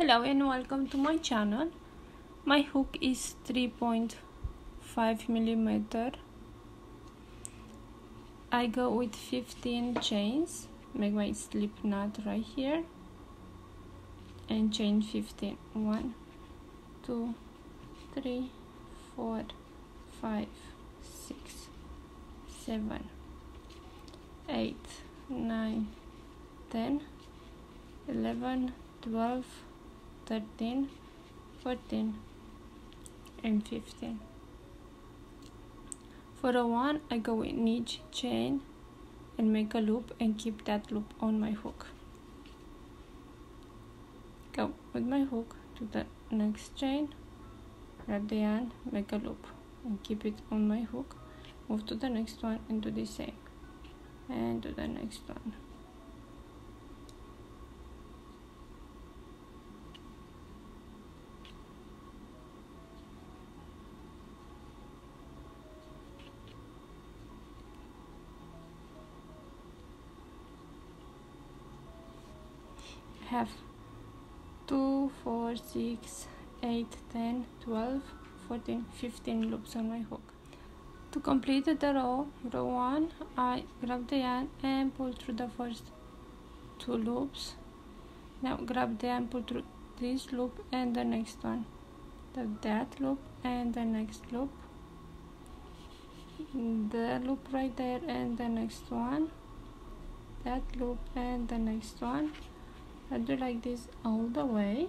Hello and welcome to my channel. My hook is 3.5 millimeter. I go with 15 chains, make my slip knot right here and chain 15. 1, 2, 3, 4, 5, 6, 7, 8, 9, 10, 11, 12, 13, 14 and 15. For a one, I go in each chain and make a loop and keep that loop on my hook. Go with my hook to the next chain, grab the yarn, make a loop and keep it on my hook. Move to the next one and do the same, and to the next one. Have 2, 4, 6, 8, 10, 12, 14, 15 loops on my hook. To complete the row 1, I grab the yarn and pull through the first 2 loops. Now grab the yarn, pull through this loop and the next one, that loop and the next loop, the loop right there and the next one, that loop and the next one. I do like this all the way.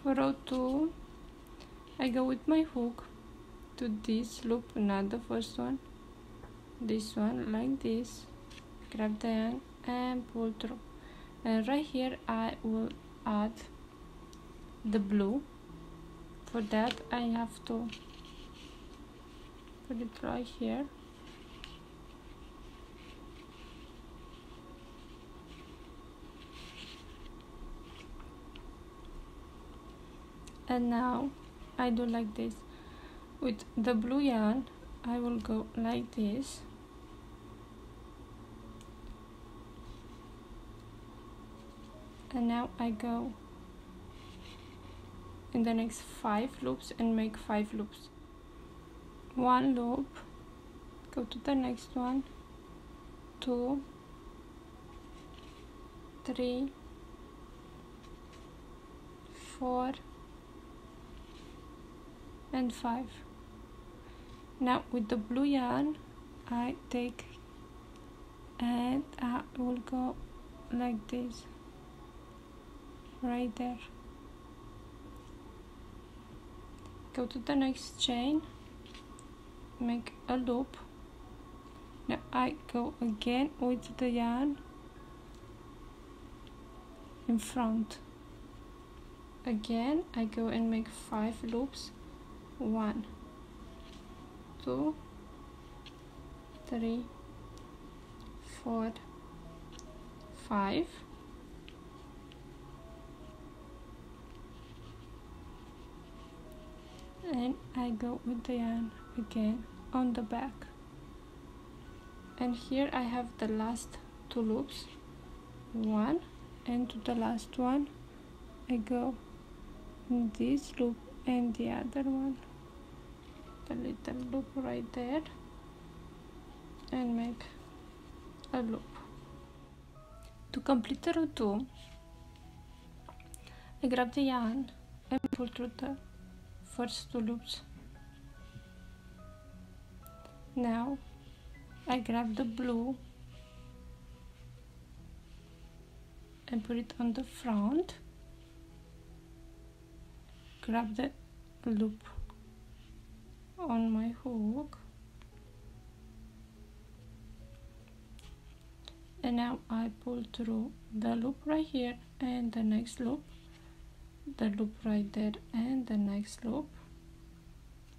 For row 2, I go with my hook to this loop, not the first one, this one, like this, grab the yarn and pull through. And right here I will add the blue. For that I have to put it right here, and now I do like this. With the blue yarn I will go like this, and now I go in the next 5 loops and make 5 loops. 1 loop, go to the next one, 2, 3, 4 and 5. Now with the blue yarn I take and I will go like this right there. Go to the next chain, make a loop. Now I go again with the yarn in front. Again I go and make 5 loops. 1, 2, 3, 4, 5. And I go with the yarn again on the back, and here I have the last 2 loops, 1, and to the last one I go in this loop and the other one, the little loop right there, and make a loop. To complete the row 2, I grab the yarn and pull through the first 2 loops. Now I grab the blue and put it on the front, grab the loop on my hook, and now I pull through the loop right here and the next loop, the loop right there and the next loop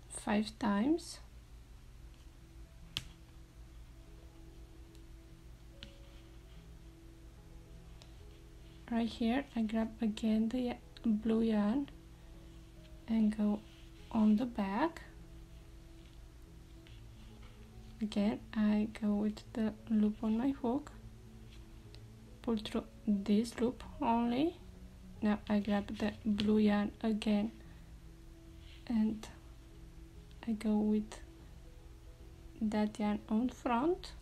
5 times. Right here I grab again the blue yarn and go on the back. Again, I go with the loop on my hook, pull through this loop only. Now I grab the blue yarn again and I go with that yarn on front,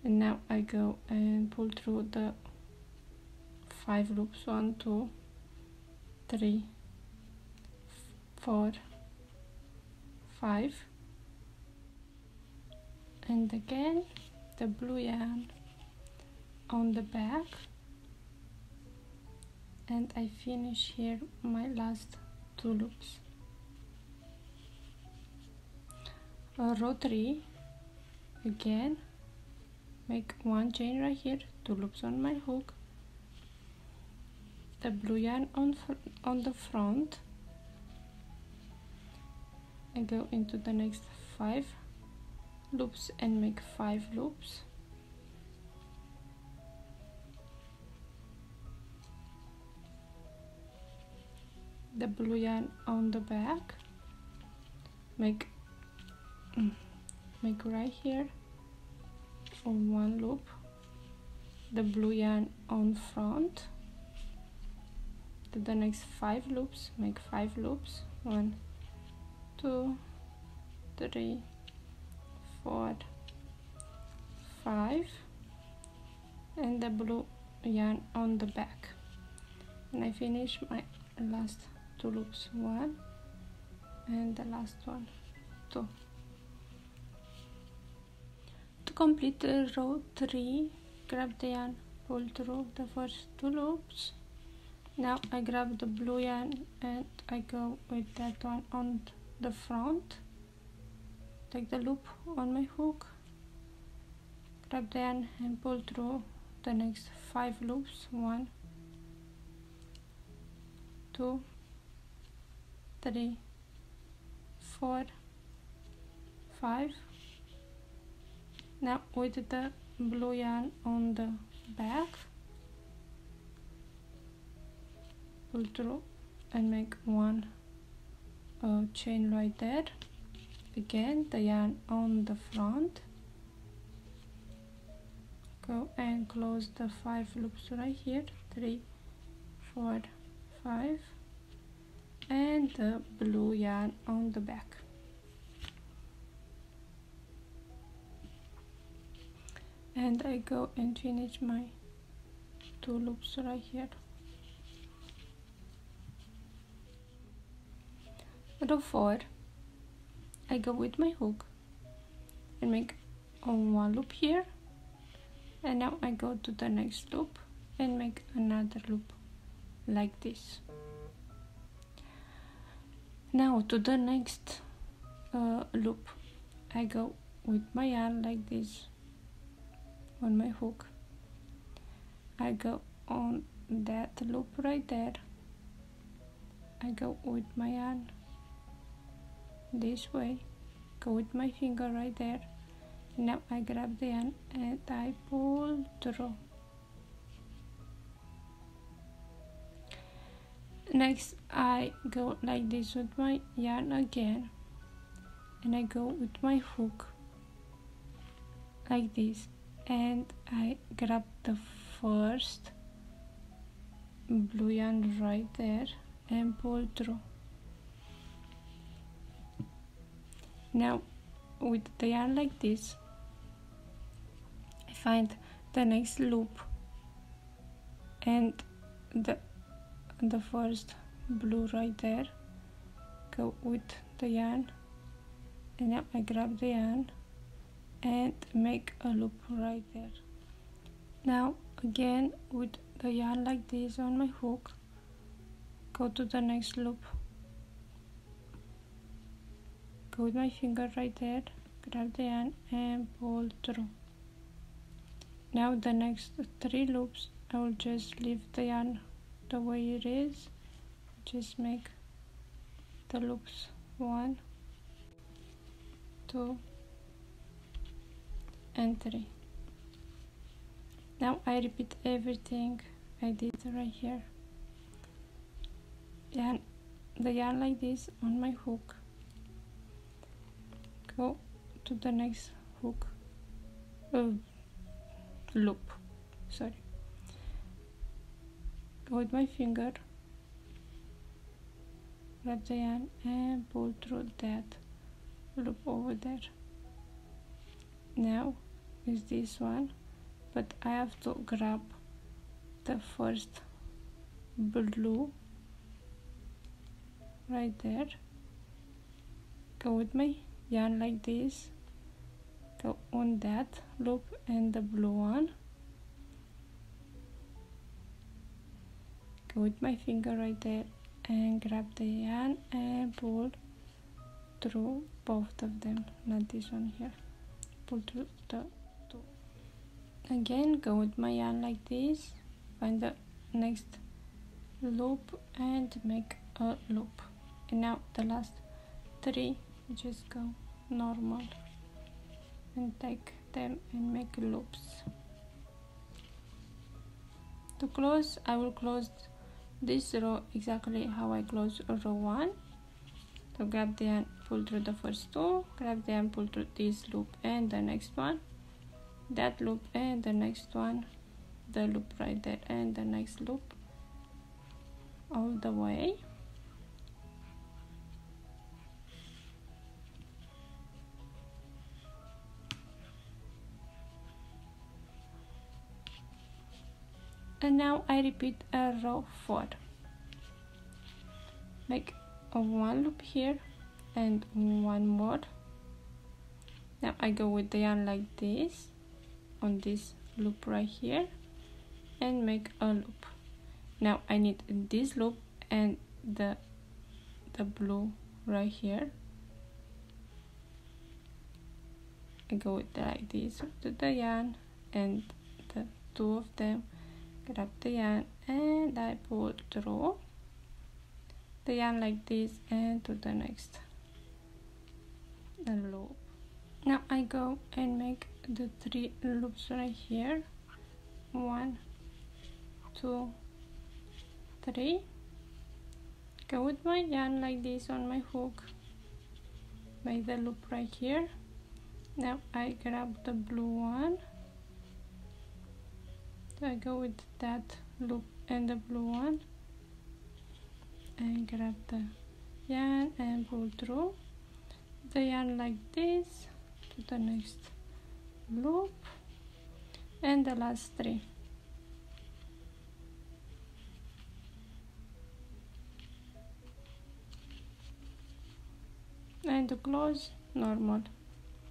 and now I go and pull through the 5 loops, 1, 2, 3, 4, 5, and again the blue yarn on the back, and I finish here my last 2 loops. Row 3, again make 1 chain right here, 2 loops on my hook, the blue yarn on the front. I go into the next 5 loops and make 5 loops. The blue yarn on the back, make right here 1 loop, the blue yarn on front, to the next 5 loops, make 5 loops, 1, 2, 3, 4, 5, and the blue yarn on the back, and I finish my last 2 loops, 1 and the last one, 2. To complete the row 3, grab the yarn, pull through the first 2 loops. Now I grab the blue yarn and I go with that one on the front, take the loop on my hook, grab the yarn and pull through the next 5 loops, 1, 2, 3, 4, 5. Now with the blue yarn on the back, pull through and make 1 chain right there. Again the yarn on the front, go and close the 5 loops right here, 3, 4, 5, and the blue yarn on the back. And I go and finish my 2 loops right here. Row 4, I go with my hook and make 1 loop here, and now I go to the next loop and make another loop like this. Now to the next loop, I go with my yarn like this on my hook. I go on that loop right there. I go with my yarn this way, go with my finger right there. Now I grab the yarn and I pull through. Next I go like this with my yarn again, and I go with my hook like this, and I grab the first blue yarn right there and pull through. Now with the yarn like this, I find the next loop and the first blue right there, go with the yarn, and now I grab the yarn and make a loop right there. Now again with the yarn like this on my hook, go to the next loop, go with my finger right there, grab the yarn and pull through. Now the next 3 loops I will just leave the yarn the way it is, just make the loops 1, 2 and 3. Now I repeat everything I did right here. the yarn like this on my hook, go to the next hook, loop, sorry, go with my finger, grab the yarn and pull through that loop over there. Now is this one, but I have to grab the first blue right there, go with my yarn like this, go on that loop and the blue one, go with my finger right there and grab the yarn and pull through both of them, not this one here, pull through the two. Again, go with my yarn like this, find the next loop and make a loop. And now the last three, just go normal and take them and make loops. To close, I will close this row exactly how I close row 1. So grab the yarn, pull through the first two, grab the yarn, pull through this loop and the next one, that loop and the next one, the loop right there and the next loop, all the way. And now I repeat a row 4. Make a one loop here and one more. Now I go with the yarn like this on this loop right here and make a loop. Now I need this loop and the blue right here. I go with like this to the yarn and the two of them, grab the yarn and I pull through the yarn like this and to the next loop. Now I go and make the 3 loops right here, 1, 2, 3. Go with my yarn like this on my hook, make the loop right here. Now I grab the blue one, so I go with that loop and the blue one and grab the yarn and pull through the yarn like this to the next loop and the last 3. And to close, normal,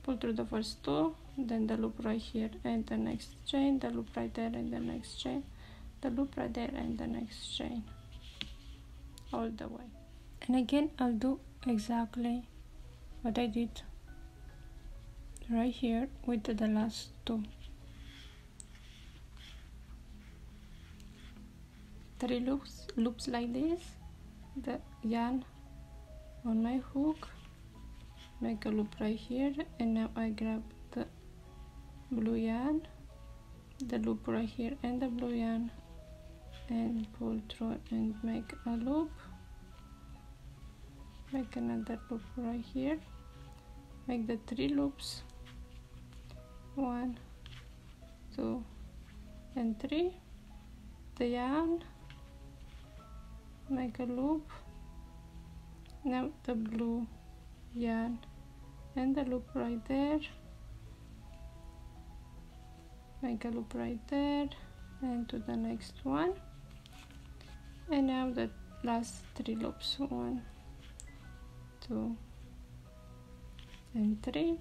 pull through the first 2, then the loop right here and the next chain, the loop right there and the next chain, the loop right there and the next chain, all the way. And again I'll do exactly what I did right here with the last 2. 3 loops like this, the yarn on my hook, make a loop right here, and now I grab the blue yarn, the loop right here and the blue yarn and pull through and make a loop, make another loop right here, make the 3 loops, 1, 2 and 3, the yarn, make a loop, now the blue yarn and the loop right there, make a loop right there and to the next one, and now the last 3 loops, 1, 2 and 3,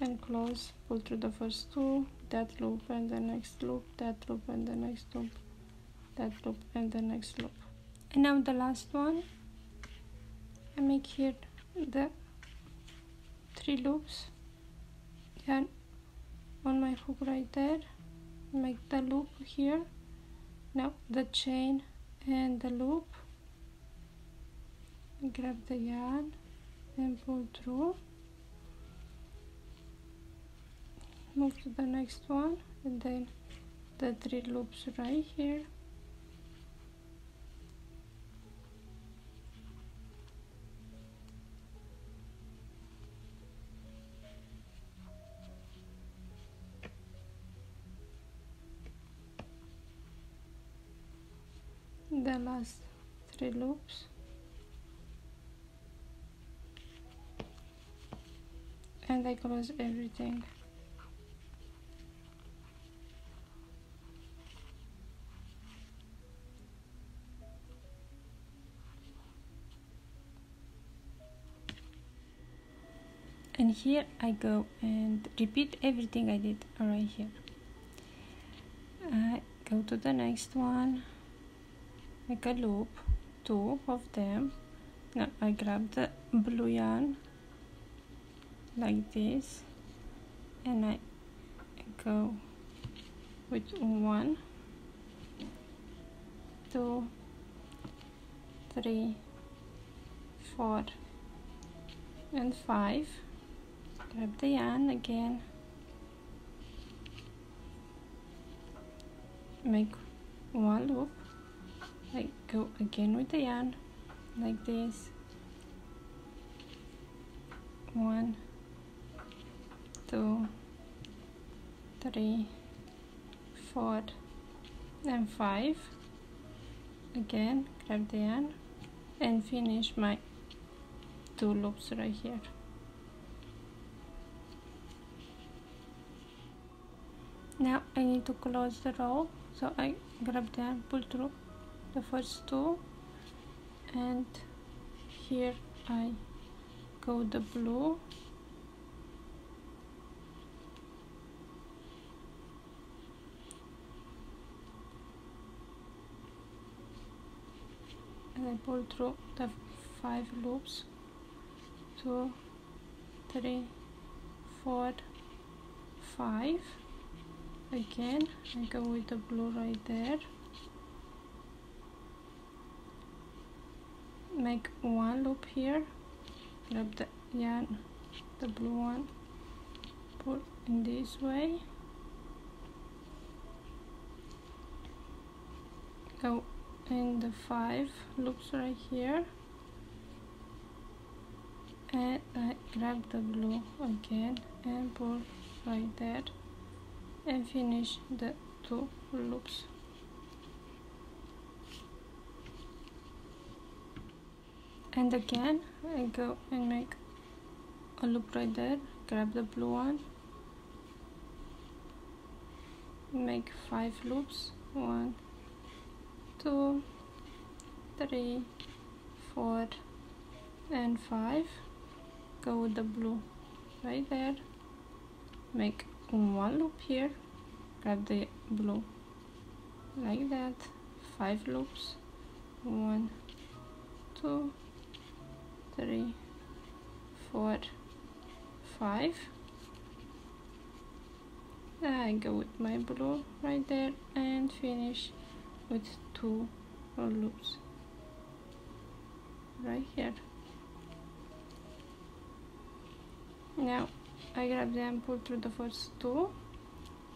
and close, pull through the first 2, that loop and the next loop, that loop and the next loop, that loop and the next loop. And now the last one, I make here the 3 loops, yarn on my hook right there, make the loop here, now the chain and the loop, grab the yarn and pull through, move to the next one, and then the 3 loops right here, the last 3 loops and I close everything. And here I go and repeat everything I did right here. I go to the next one, make a loop, 2 of them. Now I grab the blue yarn like this and I go with 1, 2, 3, 4 and 5. Grab the yarn again, make 1 loop, I go again with the yarn like this, 1, 2, 3, 4 and 5. Again grab the yarn and finish my 2 loops right here. Now I need to close the row, so I grab the yarn, pull through the first 2, and here I go the blue, and I pull through the 5 loops, 2, 3, 4, 5. Again I go with the blue right there, make 1 loop here, grab the yarn, the blue one, pull in this way, go in the 5 loops right here, and I grab the blue again and pull right there and finish the 2 loops. And again I go and make a loop right there, grab the blue one, make 5 loops, 1, 2, 3, 4 and 5, go with the blue right there, make 1 loop here, grab the blue like that, 5 loops, 1, 2, 3, 4, 5. I go with my blue right there and finish with 2 loops right here. Now I grab the yarn, pull through the first 2.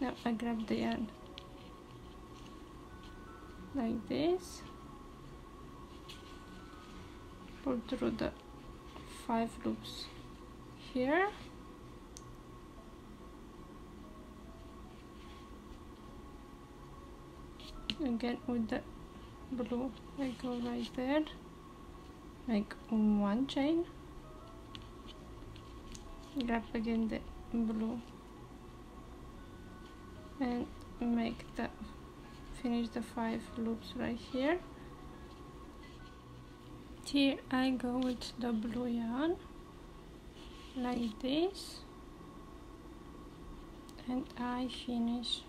Now I grab the yarn like this, pull through the 5 loops here, again with the blue I go right there, make 1 chain, grab again the blue and finish the 5 loops right here. Here I go with the blue yarn like this and I finish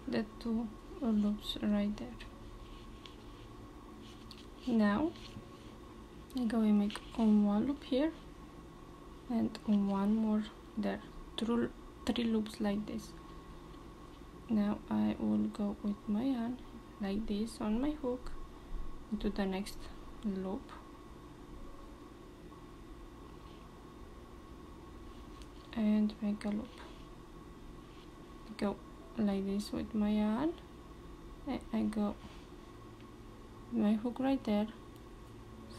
the 2 loops right there. Now I go and make 1 loop here and 1 more there, 3 loops like this. Now I will go with my yarn like this on my hook into the next loop, and make a loop, go like this with my yarn, and I go my hook right there,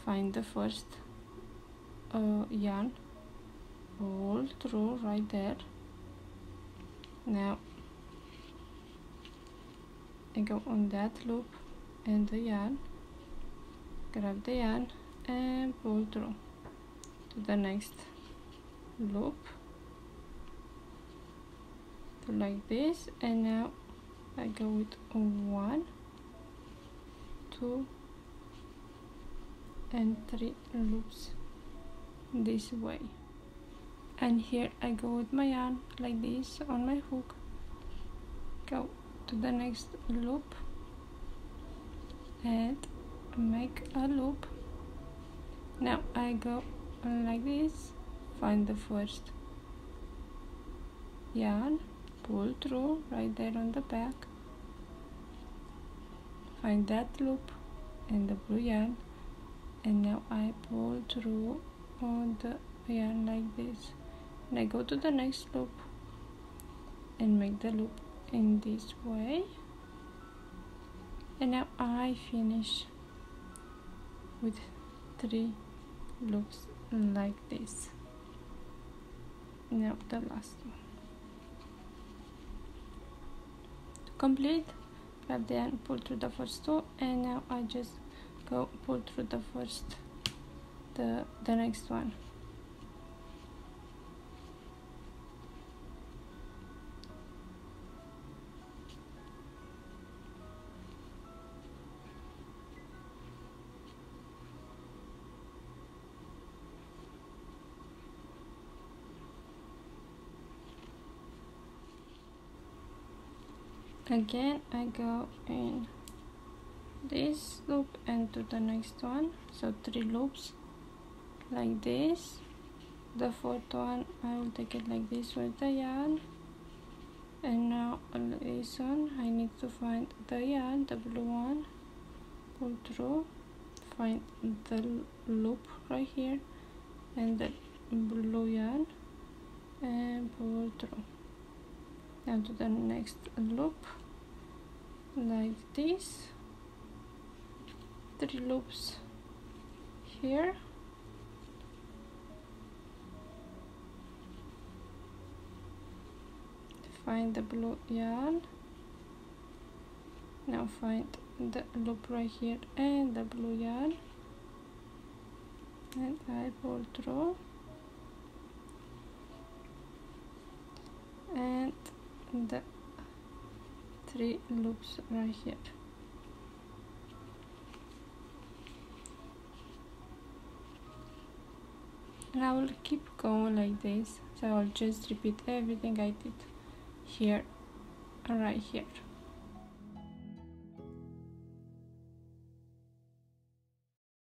find the first yarn, pull through right there. Now I go on that loop and the yarn, grab the yarn and pull through to the next loop, like this. And now I go with 1, 2 and 3 loops this way, and here I go with my yarn like this on my hook, go to the next loop and make a loop. Now I go like this, find the first yarn, pull through right there on the back, find that loop and the blue yarn, and now I pull through on the yarn like this, and I go to the next loop and make the loop in this way, and now I finish with 3 loops like this. Now the last one. To complete, grab the yarn, pull through the first 2, and now I just go pull through the next one. Again I go in this loop and to the next one, so 3 loops like this. The fourth one I will take it like this with the yarn, and now on this one I need to find the yarn, the blue one, pull through, find the loop right here and the blue yarn and pull through. Now to the next loop like this, 3 loops here, find the blue yarn, now find the loop right here and the blue yarn, and I pull through and the 3 loops right here. And I will keep going like this, so I'll just repeat everything I did here and right here.